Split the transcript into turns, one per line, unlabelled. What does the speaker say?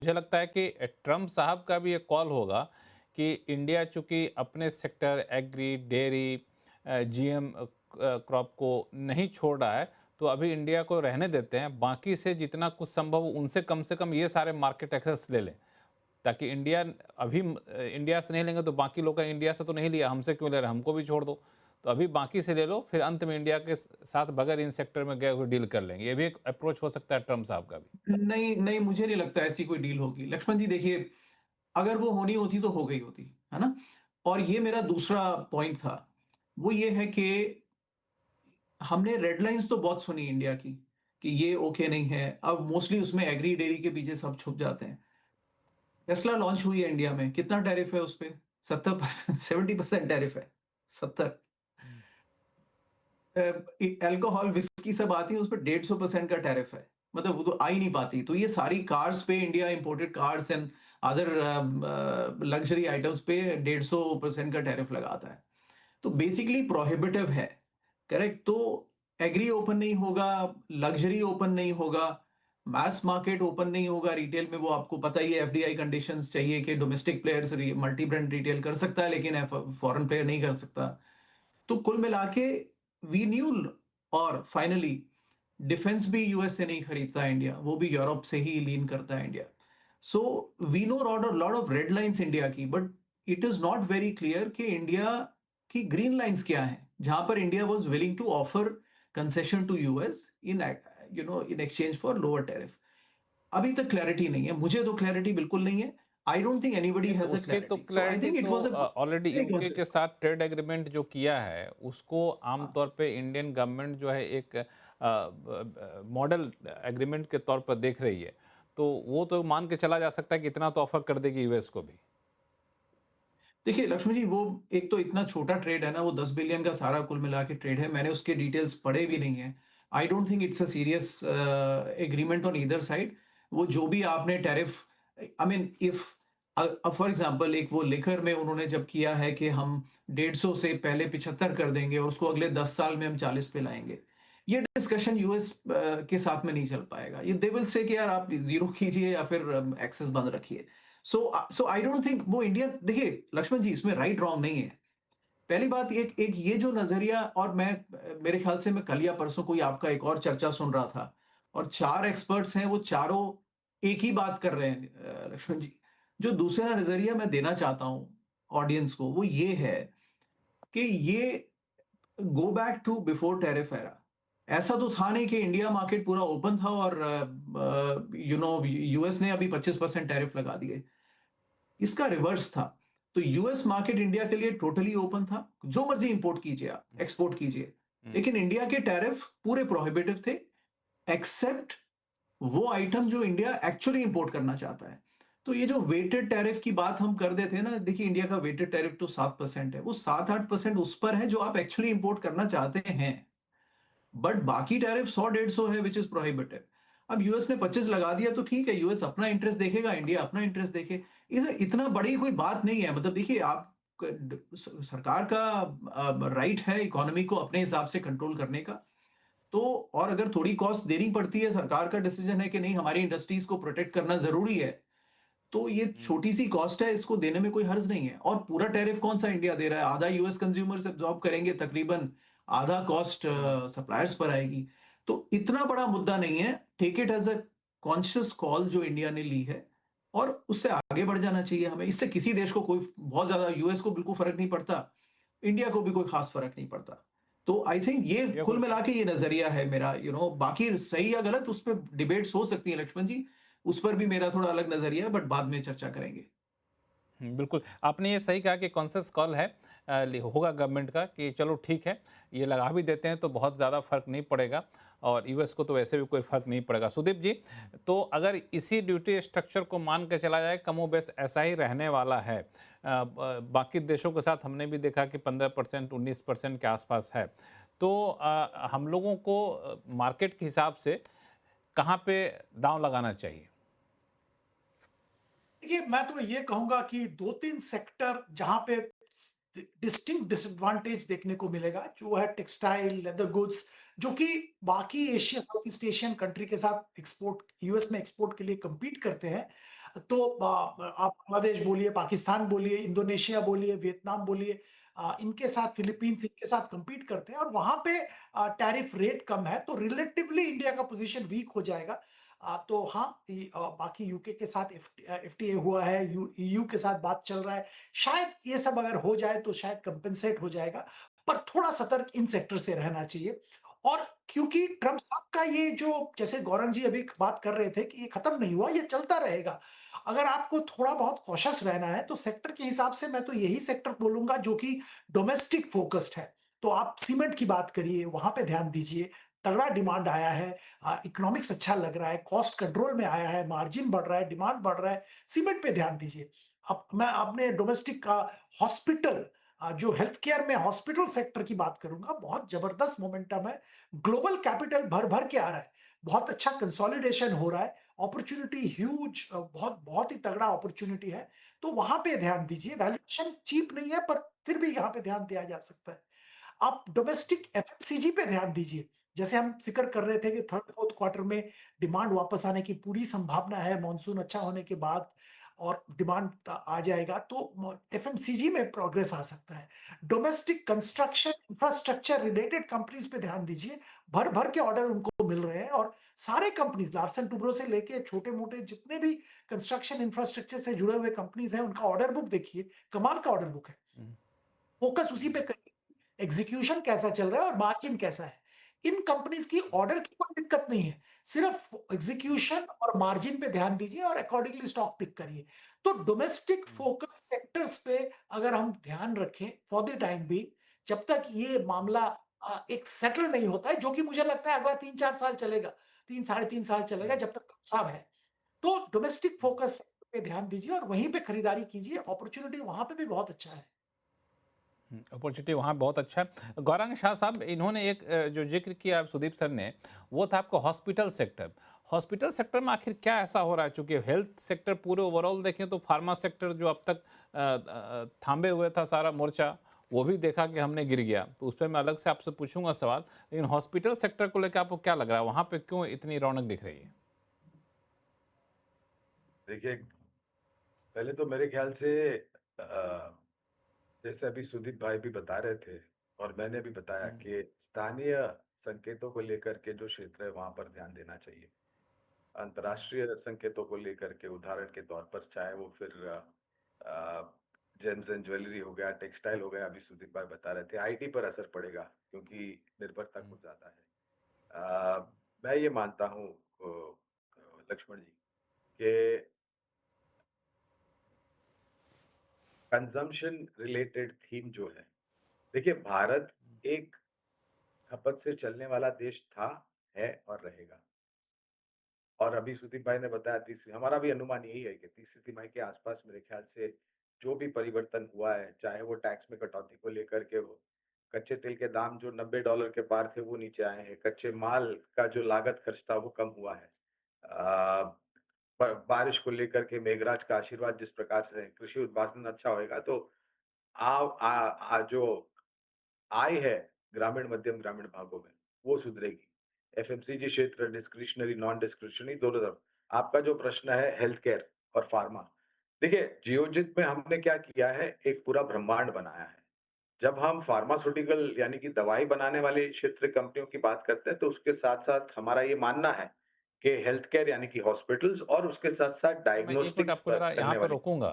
मुझे लगता है कि ट्रम्प साहब का भी एक कॉल होगा कि इंडिया चूंकि अपने sector agri, dairy, GM crop को नहीं छोड़ रहा है, तो अभी इंडिया को रहने देते हैं, बाकी से जितना कुछ संभव हो उनसे कम से कम ये सारे मार्केट एक्सेस ले लें, ताकि इंडिया अभी इंडिया से नहीं लेंगे तो बाकी लोग इंडिया से तो नहीं लिया, हमसे क्यों ले रहे हैं, हमको भी छोड़ दो। तो अभी बाकी से ले लो, फिर अंत में इंडिया के साथ बगैर इन सेक्टर में गए हुए डील कर लेंगे। ये भी एक अप्रोच हो सकता है ट्रम्प साहब का भी।
नहीं, नहीं, मुझे नहीं लगता ऐसी कोई डील होगी। लक्ष्मण जी देखिए, अगर वो होनी होती तो हो गई होती, है ना? और ये मेरा दूसरा पॉइंट था, वो ये है कि हमने रेड लाइन्स तो बहुत सुनी इंडिया की, कि ये ओके नहीं है। अब मोस्टली उसमें एग्री डेयरी के पीछे सब छुप जाते हैं। टेस्ला लॉन्च हुई है इंडिया में, कितना टैरिफ है उस पे? 70%, 70% टैरिफ है। 70। अल्कोहल, विस्की सब आती है, उस पे 150% का टैरिफ है। मतलब वो तो आ ही नहीं पाती। तो ये सारी कार्स पे, India imported cars and other luxury items पे 150% का टैरिफ लगाता है। तो बेसिकली प्रोहिबिटिव है, करेक्ट? तो एग्री ओपन नहीं होगा, लग्जरी ओपन नहीं होगा, मास मार्केट ओपन नहीं होगा। रिटेल में वो आपको पता ही है, एफडीआई कंडीशंस चाहिए कि domestic players multi brand retail कर सकता है, लेकिन फॉरेन प्लेयर नहीं कर सकता। तो कुल मिला के वी न्यू, और फाइनली डिफेंस भी यूएस से नहीं खरीदता है इंडिया, वो भी यूरोप से ही लीन करता है India. So we know lot of red lines India की, but it is not very clear कि इंडिया की ग्रीन लाइंस क्या है, जहां पर India was willing to offer concession to US in in exchange for lower tariff. अभी तक clarity नहीं है, मुझे तो क्लैरिटी बिल्कुल नहीं है। आई डोंट थिंक एनीबॉडी
नहीं, तो
हैज अ
उसकी तो
clarity, so I
clarity
think it
तो
was a
already
very
UK के साथ ट्रेड एग्रीमेंट जो किया है, उसको
हाँ।
आमतौर पे इंडियन गवर्नमेंट जो है एक मॉडल एग्रीमेंट के तौर पर देख रही है। तो वो तो मान के चला जा सकता है कि इतना तो ऑफर कर देगी यूएस को भी।
देखिए लक्ष्मण जी, वो एक तो इतना छोटा ट्रेड है ना, वो 10 बिलियन का सारा कुल मिला के ट्रेड है। मैंने उसके डिटेल्स पढ़े भी नहीं है। I don't think it's a serious agreement on either side. वो जो भी आपने tariff, I mean if for example, एक वो लेकर में उन्होंने जब किया है कि हम 150 से पहले 75 कर देंगे और उसको अगले 10 साल में हम 40 पे लाएंगे, ये डिस्कशन यूएस के साथ में नहीं चल पाएगा। ये दे विल से कि यार आप जीरो कीजिए या फिर एक्सेस बंद रखिए। सो आई डोंट थिंक वो इंडिया, देखिए लक्ष्मण जी, इसमें राइट रॉन्ग नहीं है। पहली बात, एक एक ये जो नजरिया, और मैं मेरे ख्याल से मैं कल या परसों कोई आपका एक और चर्चा सुन रहा था, और 4 एक्सपर्ट्स हैं, वो चारों एक ही बात कर रहे हैं। लक्ष्मण जी, जो दूसरा नजरिया मैं देना चाहता हूं ऑडियंस को, वो ये है कि ये go back to before tariff era. ऐसा तो था नहीं कि इंडिया मार्केट पूरा ओपन था और यूएस ने अभी 25% टैरिफ लगा दिए। इसका रिवर्स था। तो यूएस मार्केट इंडिया के लिए टोटली ओपन था, जो मर्जी इंपोर्ट कीजिए, आप एक्सपोर्ट कीजिए,
हम्म।
लेकिन इंडिया के टैरिफ पूरे प्रोहिबिटिव थे, एक्सेप्ट वो आइटम जो इंडिया एक्चुअली इंपोर्ट करना चाहता है। तो ये जो वेटेड टैरिफ की बात हम कर देते हैं ना, देखिए इंडिया का वेटेड टैरिफ तो 7% है, वो 7-8% उस पर है जो आप एक्चुअली इंपोर्ट करना चाहते हैं। बट बाकी टैरिफ 100-150 है, विच इज प्रोहिबिटिव। अब यूएस ने 25 लगा दिया तो ठीक है, यूएस अपना इंटरेस्ट देखेगा, इंडिया अपना इंटरेस्ट देखे। इसमें इतना बड़ी कोई बात नहीं है। मतलब देखिए, आप सरकार का राइट है इकोनॉमी को अपने हिसाब से कंट्रोल करने का। तो और अगर थोड़ी कॉस्ट देनी पड़ती है, सरकार का डिसीजन है कि नहीं हमारी इंडस्ट्रीज को प्रोटेक्ट करना जरूरी है, तो ये
हम्म।
छोटी सी कॉस्ट है, इसको देने में कोई हर्ज नहीं है। और पूरा टैरिफ कौन सा इंडिया दे रहा है? आधा यूएस कंज्यूमर्स एब्जॉर्ब करेंगे तकरीबन, आधा कॉस्ट
हम्म।
सप्लायर्स पर आएगी। तो इतना बड़ा मुद्दा नहीं है। Take it as a conscious call जो इंडिया ने ली है, और उससे आगे बढ़ जाना चाहिए हमें। इससे किसी देश को कोई बहुत ज्यादा, यूएस को बिल्कुल फर्क नहीं पड़ता, इंडिया को भी कोई खास फर्क नहीं पड़ता। तो आई थिंक ये कुल
बिल्कुल।
मिला के ये नजरिया है मेरा। बाकी सही या गलत उस पर डिबेट्स हो सकती है लक्ष्मण जी, उस पर भी मेरा थोड़ा अलग नजरिया है, बट बाद में चर्चा करेंगे।
बिल्कुल, आपने ये सही कहा कि कॉन्शियस कॉल है होगा गवर्नमेंट का कि चलो ठीक है, ये लगा भी देते हैं तो बहुत ज़्यादा फ़र्क नहीं पड़ेगा, और यूएस को तो वैसे भी कोई फ़र्क नहीं पड़ेगा। सुदीप जी, तो अगर इसी ड्यूटी स्ट्रक्चर को मान के चला जाए, कमोबेश ऐसा ही रहने वाला है। बाकी देशों के साथ हमने भी देखा कि 15%, 19% के आसपास है। तो हम लोगों को मार्केट के हिसाब से कहाँ पे दांव लगाना चाहिए?
देखिए, मैं तो ये कहूंगा कि 2-3 सेक्टर जहां पे डिस्टिंक्ट डिसएडवांटेज देखने को मिलेगा, जो है टेक्सटाइल, लेदर गुड्स, जो कि बाकी Asia, south east Asian country के साथ एक्सपोर्ट, यूएस में एक्सपोर्ट के लिए compete करते हैं। तो आप बांग्लादेश बोलिए, पाकिस्तान बोलिए, इंडोनेशिया बोलिए, वियतनाम बोलिए, इनके साथ फिलीपींस इनके साथ कम्पीट करते हैं और वहाँ पे टैरिफ रेट कम है, तो रिलेटिवली इंडिया का पोज़ीशन वीक हो जाएगा। तो हाँ, बाकी यूके के साथ एफटीए हुआ है, ईयू के साथ बात चल रहा है। शायद ये सब अगर हो जाए तो शायद कंपेंसेट हो जाएगा, पर थोड़ा सतर्क इन सेक्टर से रहना चाहिए। और क्योंकि ट्रम्प साहब का ये जो जैसे गौरव जी अभी बात कर रहे थे कि ये खत्म नहीं हुआ, ये चलता रहेगा। अगर आपको थोड़ा बहुत कॉशियस रहना है तो सेक्टर के हिसाब से मैं तो यही सेक्टर बोलूँगा जो कि डोमेस्टिक फ़ोकस्ड है। तो आप सीमेंट की बात करिए, वहाँ पे ध्यान दीजिए, तगड़ा डिमांड आया है, इकोनॉमिक्स अच्छा लग रहा है, कॉस्ट कंट्रोल में आया है, मार्जिन बढ़ रहा है, डिमांड बढ़ रहा है, सीमेंट पे ध्यान दीजिए। अब मैं अपने डोमेस्टिक का हॉस्पिटल जो हेल्थ केयर में हॉस्पिटल सेक्टर की बात करूँगा, बहुत ज़बरदस्त मोमेंटम है। ग्लोबल कैपिटल भर-भर के आ रहा है। बहुत अच्छा कंसोलिडेशन हो रहा है। अपॉर्च्युनिटी ह्यूज बहुत बहुत ही तगड़ा अपॉर्च्युनिटी है। तो वहाँ पे ध्यान दीजिए। वैल्यूएशन चीप नहीं है पर फिर भी यहाँ पे ध्यान दिया जा सकता है। आप डोमेस्टिक एफएमसीजी पे ध्यान दीजिए। जैसे हम ज़िक्र कर रहे थे कि 3rd 4th क्वार्टर में डिमांड वापस आने की पूरी संभावना है मॉनसून अच्छा होने के बाद और डिमांड आ जाएगा तो एफएमसीजी में प्रोग्रेस आ सकता है। Domestic construction infrastructure related companies पे ध्यान दीजिए। भर-भर के ऑर्डर उनको मिल रहे हैं और सारे कंपनीज लार्सन टुब्रो से लेके छोटे-मोटे जितने भी कंस्ट्रक्शन इंफ्रास्ट्रक्चर से जुड़े हुए कंपनीज हैं उनका ऑर्डर बुक देखिए, कमाल का ऑर्डर बुक है।
हम्म,
फोकस उसी पे करिए। एग्जीक्यूशन कैसा चल रहा है और मार्जिन कैसा है। इन कंपनीज की ऑर्डर की कोई दिक्कत नहीं है। सिर्फ एग्जीक्यूशन और मार्जिन पे ध्यान दीजिए और अकॉर्डिंगली स्टॉक पिक करिए। तो डोमेस्टिक फोकस सेक्टर्स पे अगर हम ध्यान रखें फॉर द टाइम बीइंग, जब तक ये मामला एक सेटल नहीं होता है, जो कि मुझे लगता है अगला 3-4 साल चलेगा, 3 साढ़े 3 साल चलेगा जब तक साहब है। तो डोमेस्टिक फोकस पे ध्यान दीजिए और वहीं पे खरीदारी कीजिए। अपॉर्चुनिटी वहां पे भी बहुत अच्छा है।
अपॉर्चुनिटी वहाँ बहुत अच्छा है। गौरांग शाह साहब, इन्होंने एक जो जिक्र किया सुदीप सर ने, वो था आपका हॉस्पिटल सेक्टर। हॉस्पिटल सेक्टर में आखिर क्या ऐसा हो रहा है? चूंकि हेल्थ सेक्टर पूरे ओवरऑल देखें तो फार्मा सेक्टर जो अब तक थांबे हुए था सारा मोर्चा, वो भी देखा कि हमने गिर गया, तो उस पर मैं अलग से आपसे पूछूंगा सवाल। लेकिन हॉस्पिटल सेक्टर को लेकर आपको क्या लग रहा है, वहाँ पे क्यों इतनी रौनक दिख रही है?
देखिए, पहले तो मेरे ख्याल से अ, जैसे अभी सुदीप भाई भी बता रहे थे और मैंने भी बताया
हम्म,
कि स्थानीय संकेतों को लेकर के जो क्षेत्र है वहां पर ध्यान देना चाहिए। अंतर्राष्ट्रीय संकेतों को लेकर के उदाहरण के तौर पर चाहे वो फिर जेम्स एंड ज्वेलरी हो गया, टेक्सटाइल हो गया, अभी सुदीप भाई बता रहे थे, आईटी पर असर पड़ेगा क्योंकि निर्भरता
हम्म,
कुछ ज्यादा है। मैं ये मानता हूँ लक्ष्मण जी कि कंजम्पशन रिलेटेड थीम जो है, देखिए भारत एक खपत से चलने वाला देश था, है और रहेगा। और अभी सुदीप भाई ने बताया तीसरी, हमारा भी अनुमान यही है कि तीसरी तिमाही के आसपास मेरे ख्याल से जो भी परिवर्तन हुआ है, चाहे वो टैक्स में कटौती को लेकर के हो, कच्चे तेल के दाम जो $90 के पार थे वो नीचे आए हैं, कच्चे माल का जो लागत खर्च था वो कम हुआ है। बारिश को लेकर के मेघराज का आशीर्वाद जिस प्रकार से है, कृषि उत्पादन अच्छा होएगा तो जो आय है ग्रामीण मध्यम ग्रामीण भागों में वो सुधरेगी। एफएमसीजी क्षेत्र डिस्क्रिशनरी नॉन डिस्क्रिशनरी दोनों तरफ। आपका जो प्रश्न है हेल्थ केयर और फार्मा, देखिए जियोजित में हमने क्या किया है, एक पूरा ब्रह्मांड बनाया है। जब हम फार्मास्यूटिकल यानी कि दवाई बनाने वाले क्षेत्र कंपनियों की बात करते हैं तो उसके साथ साथ हमारा ये मानना है कि हेल्थ केयर यानी कि हॉस्पिटल्स और उसके साथ साथ
मैं एक मिनट
डायग्नोस्टिक्स
आपको
पर
जरा यहाँ
करने
पर
वाली।
रोकूंगा।